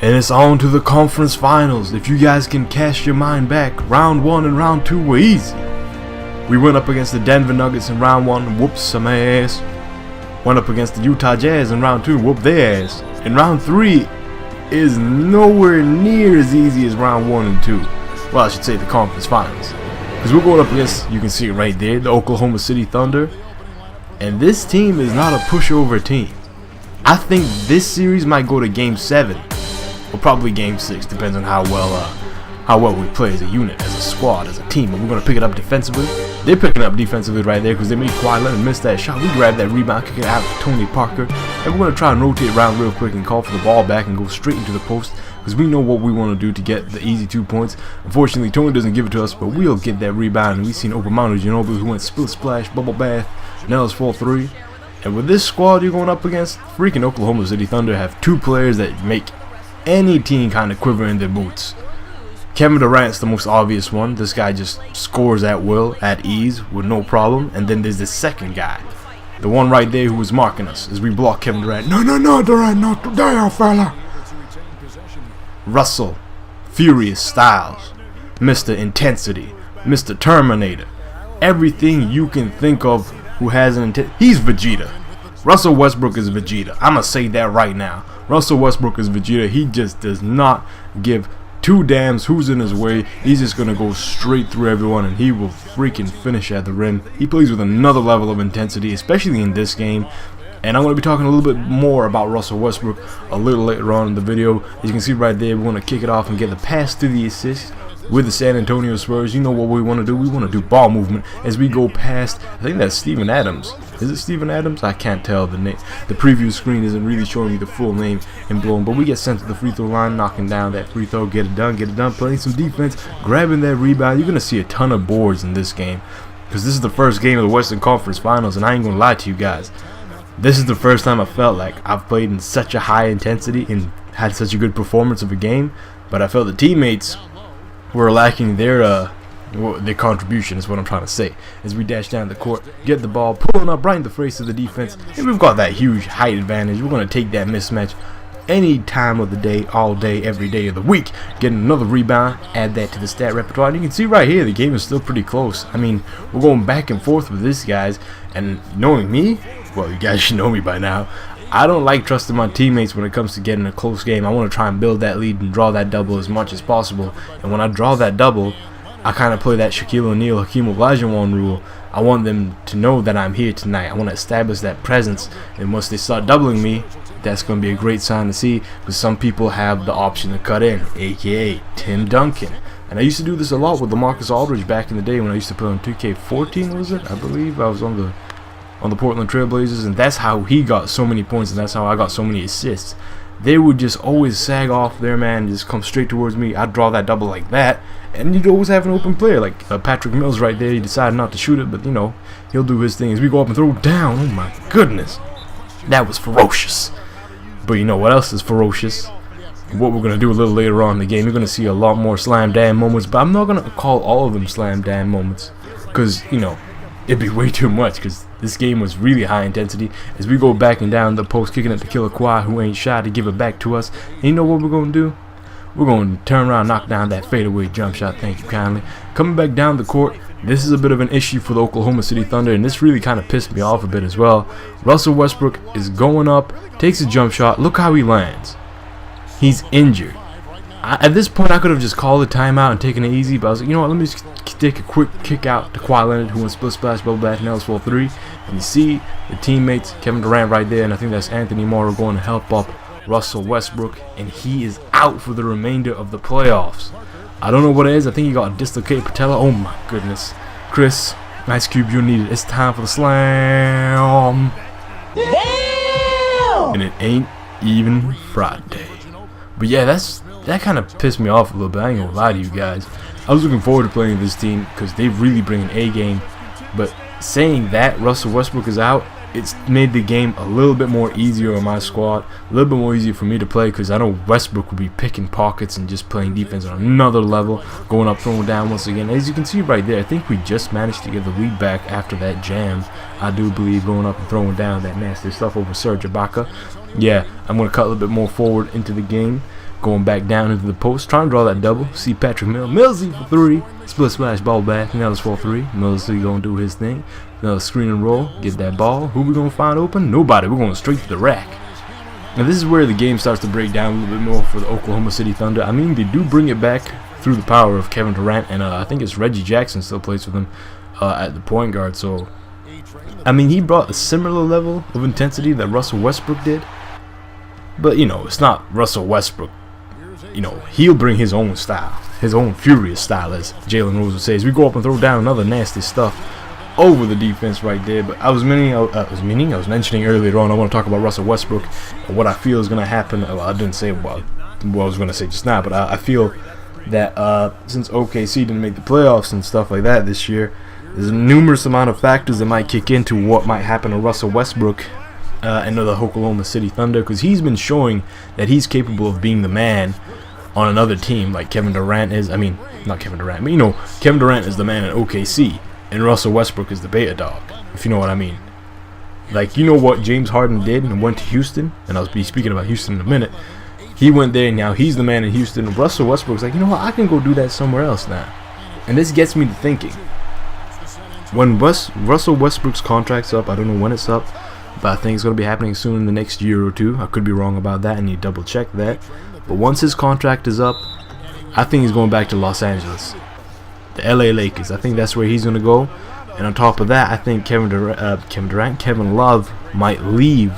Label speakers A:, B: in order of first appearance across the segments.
A: And it's on to the conference finals. If you guys can cast your mind back, round 1 and round 2 were easy. We went up against the Denver Nuggets in round 1, whooped some ass. Went up against the Utah Jazz in round 2, whooped their ass. And round 3 is nowhere near as easy as round 1 and 2. Well, I should say the conference finals. Because we're going up against, you can see it right there, the Oklahoma City Thunder. And this team is not a pushover team. I think this series might go to game 7. Or probably game 6, depends on how well we play as a unit, as a squad, as a team. And we're going to pick it up defensively. They're picking up defensively right there because they made Kawhi Leonard miss that shot. We grabbed that rebound, kick it out to Tony Parker. And we're going to try and rotate around real quick and call for the ball back and go straight into the post because we know what we want to do to get the easy 2 points. Unfortunately, Tony doesn't give it to us, but we'll get that rebound. And we've seen Open Mountain Ginobili who went split splash, bubble bath, nails 4-3. And with this squad you're going up against, freaking Oklahoma City Thunder have 2 players that make any team kind of quiver in their boots. Kevin Durant's the most obvious one. This guy just scores at will, at ease, with no problem. And then there's the second guy, the one right there who was marking us as we block Kevin Durant. No, Durant, not today, fella. Russell, Furious Styles, Mr. Intensity, Mr. Terminator, everything you can think of who has an intent. He's Vegeta. Russell Westbrook is Vegeta. I'ma say that right now. Russell Westbrook is Vegeta. He just does not give 2 dams who's in his way. He's just gonna go straight through everyone and he will freaking finish at the rim. He plays with another level of intensity, especially in this game. And I'm going to be talking a little bit more about Russell Westbrook a little later on in the video. As you can see right there, we want to kick it off and get the pass to the assist with the San Antonio Spurs. You know what we want to do? We want to do ball movement as we go past, I think that's Steven Adams. Is it Steven Adams? I can't tell the name. The preview screen isn't really showing me the full name in blown, but we get sent to the free throw line, knocking down that free throw, get it done, playing some defense, grabbing that rebound. You're going to see a ton of boards in this game because this is the first game of the Western Conference Finals, and I ain't going to lie to you guys. This is the first time I felt like I've played in such a high intensity and had such a good performance of a game, but I felt the teammates were lacking their contribution is what I'm trying to say. As we dash down the court, get the ball, pulling up right in the face of the defense, and we've got that huge height advantage. We're going to take that mismatch any time of the day, all day, every day of the week. Getting another rebound, add that to the stat repertoire. And you can see right here, the game is still pretty close. I mean, we're going back and forth with this, guys. And knowing me, well, you guys should know me by now, I don't like trusting my teammates when it comes to getting a close game. I want to try and build that lead and draw that double as much as possible. And when I draw that double, I kind of play that Shaquille O'Neal, Hakeem Olajuwon rule. I want them to know that I'm here tonight. I want to establish that presence. And once they start doubling me, that's going to be a great sign to see, because some people have the option to cut in, aka Tim Duncan. And I used to do this a lot with LaMarcus Aldridge back in the day when I used to play on 2K14, was it? I believe I was on the Portland Trailblazers, and that's how he got so many points, and that's how I got so many assists. They would just always sag off there, man, and just come straight towards me. I'd draw that double like that, and you'd always have an open player like Patrick Mills right there. He decided not to shoot it, but you know, he'll do his thing as we go up and throw down. Oh my goodness, that was ferocious. But you know what else is ferocious? What we're going to do a little later on in the game, you're going to see a lot more slam dam moments, but I'm not going to call all of them slam dam moments, because, you know, it'd be way too much, because this game was really high intensity. As we go back and down the post, kicking it to Killer Kawhi, who ain't shy to give it back to us. And you know what we're going to do? We're going to turn around, knock down that fadeaway jump shot, thank you kindly. Coming back down the court, this is a bit of an issue for the Oklahoma City Thunder, and this really kind of pissed me off a bit as well. Russell Westbrook is going up, takes a jump shot, look how he lands. He's injured. At this point, I could have just called a timeout and taken it easy, but I was like, you know what, let me just take a quick kick out to Kawhi Leonard, who went split splash, bubble bath, nails 4-3. And you see the teammates, Kevin Durant right there, and I think that's Anthony Morrow going to help up Russell Westbrook, and he is out for the remainder of the playoffs. I don't know what it is. I think he got a dislocated patella. Oh my goodness. Chris, Ice Cube, you need it. It's time for the slam. Damn! And it ain't even Friday. But yeah, that kind of pissed me off a little bit. I ain't gonna lie to you guys. I was looking forward to playing this team because they really bring an A game. But saying that Russell Westbrook is out, it's made the game a little bit more easier on my squad, a little bit more easier for me to play, because I know Westbrook will be picking pockets and just playing defense on another level, going up, throwing down once again. As you can see right there, I think we just managed to get the lead back after that jam. I do believe going up and throwing down that nasty stuff over Serge Ibaka. Yeah, I'm going to cut a little bit more forward into the game. going back down into the post, trying to draw that double. See Patrick Millsy for 3, split splash, ball back, now it's 4-3. Millsy gonna do his thing. Another screen and roll, get that ball. Who we gonna find open? Nobody. We're going straight to the rack. Now this is where the game starts to break down a little bit more for the Oklahoma City Thunder. I mean, they do bring it back through the power of Kevin Durant, and I think it's Reggie Jackson still plays with them at the point guard. So I mean, he brought a similar level of intensity that Russell Westbrook did, but you know, it's not Russell Westbrook. You know, he'll bring his own style, his own furious style, as Jalen Rose would say. As we go up and throw down another nasty stuff over the defense right there. But I was mentioning earlier on, I want to talk about Russell Westbrook and what I feel is going to happen. Well, I didn't say what I was going to say just now, but I feel that since OKC didn't make the playoffs and stuff like that this year, there's a numerous amount of factors that might kick into what might happen to Russell Westbrook and the Oklahoma City Thunder, because he's been showing that he's capable of being the man on another team like Kevin Durant is. I mean, not Kevin Durant, but you know, Kevin Durant is the man at OKC, and Russell Westbrook is the beta dog, if you know what I mean. Like, you know what James Harden did and went to Houston, and I'll be speaking about Houston in a minute. He went there, and now he's the man in Houston. And Russell Westbrook's like, you know what, I can go do that somewhere else now. And this gets me to thinking, when Russell Westbrook's contract's up, I don't know when it's up, but I think it's going to be happening soon in the next year or two. I could be wrong about that, and you double check that. But once his contract is up, I think he's going back to Los Angeles, the LA Lakers. I think that's where he's going to go. And on top of that, I think Kevin Love might leave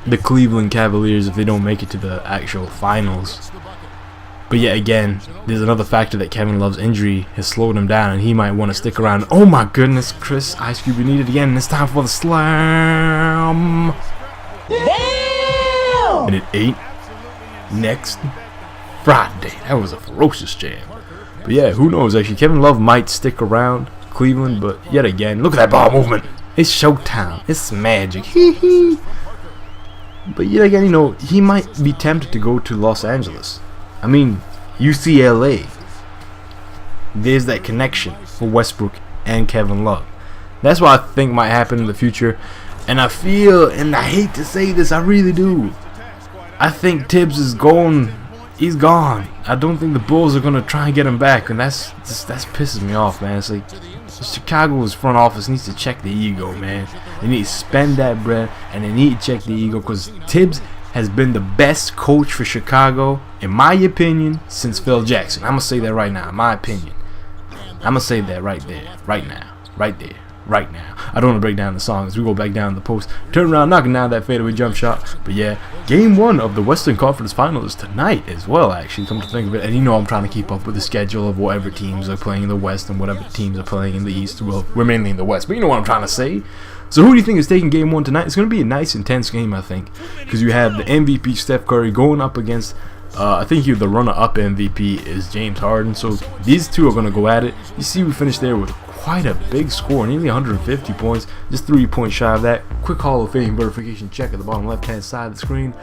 A: the Cleveland Cavaliers if they don't make it to the actual finals. But yet again, there's another factor that Kevin Love's injury has slowed him down, and he might want to stick around. Oh my goodness, Chris, Ice Cube, you need it again. It's time for the slam. Damn! And it ain't next Friday. That was a ferocious jam. But yeah, who knows, actually. Kevin Love might stick around Cleveland, but yet again, look at that ball movement. It's showtime. It's magic. Hee hee. But yet again, you know, he might be tempted to go to Los Angeles. I mean, UCLA. There's that connection for Westbrook and Kevin Love. That's what I think might happen in the future. And I feel, and I hate to say this, I really do, I think Tibbs is gone. He's gone. I don't think the Bulls are gonna try and get him back, and that's pisses me off, man. It's like Chicago's front office needs to check the ego, man. They need to spend that bread, and they need to check the ego, because Tibbs has been the best coach for Chicago, in my opinion, since Phil Jackson. I'm gonna say that right now, in my opinion. I'm gonna say that right there, right now, right there, right now. I don't want to break down the song as we go back down the post, turn around, knocking down that fadeaway jump shot. But yeah, game 1 of the Western Conference Finals is tonight as well, actually, come to think of it. And you know, I'm trying to keep up with the schedule of whatever teams are playing in the West and whatever teams are playing in the East. Well, we're mainly in the West, but you know what I'm trying to say. So who do you think is taking game 1 tonight? It's going to be a nice, intense game, I think, because you have the MVP Steph Curry going up against I think the runner-up MVP is James Harden. So these two are going to go at it. You see, we finished there with quite a big score, nearly 150 points, just 3 points shy of that. Quick Hall of Fame verification check at the bottom left-hand side of the screen.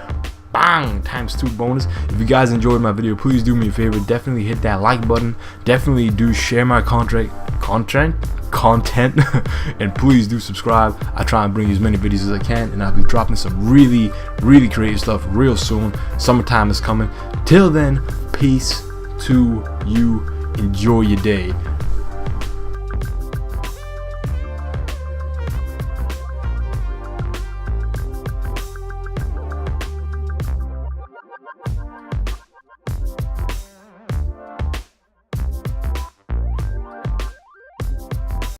A: Bang! ×2 bonus. If you guys enjoyed my video, please do me a favor. Definitely hit that like button. Definitely do share my content. And please do subscribe. I try and bring you as many videos as I can, and I'll be dropping some really creative stuff real soon. Summertime is coming. Till then, peace to you. Enjoy your day.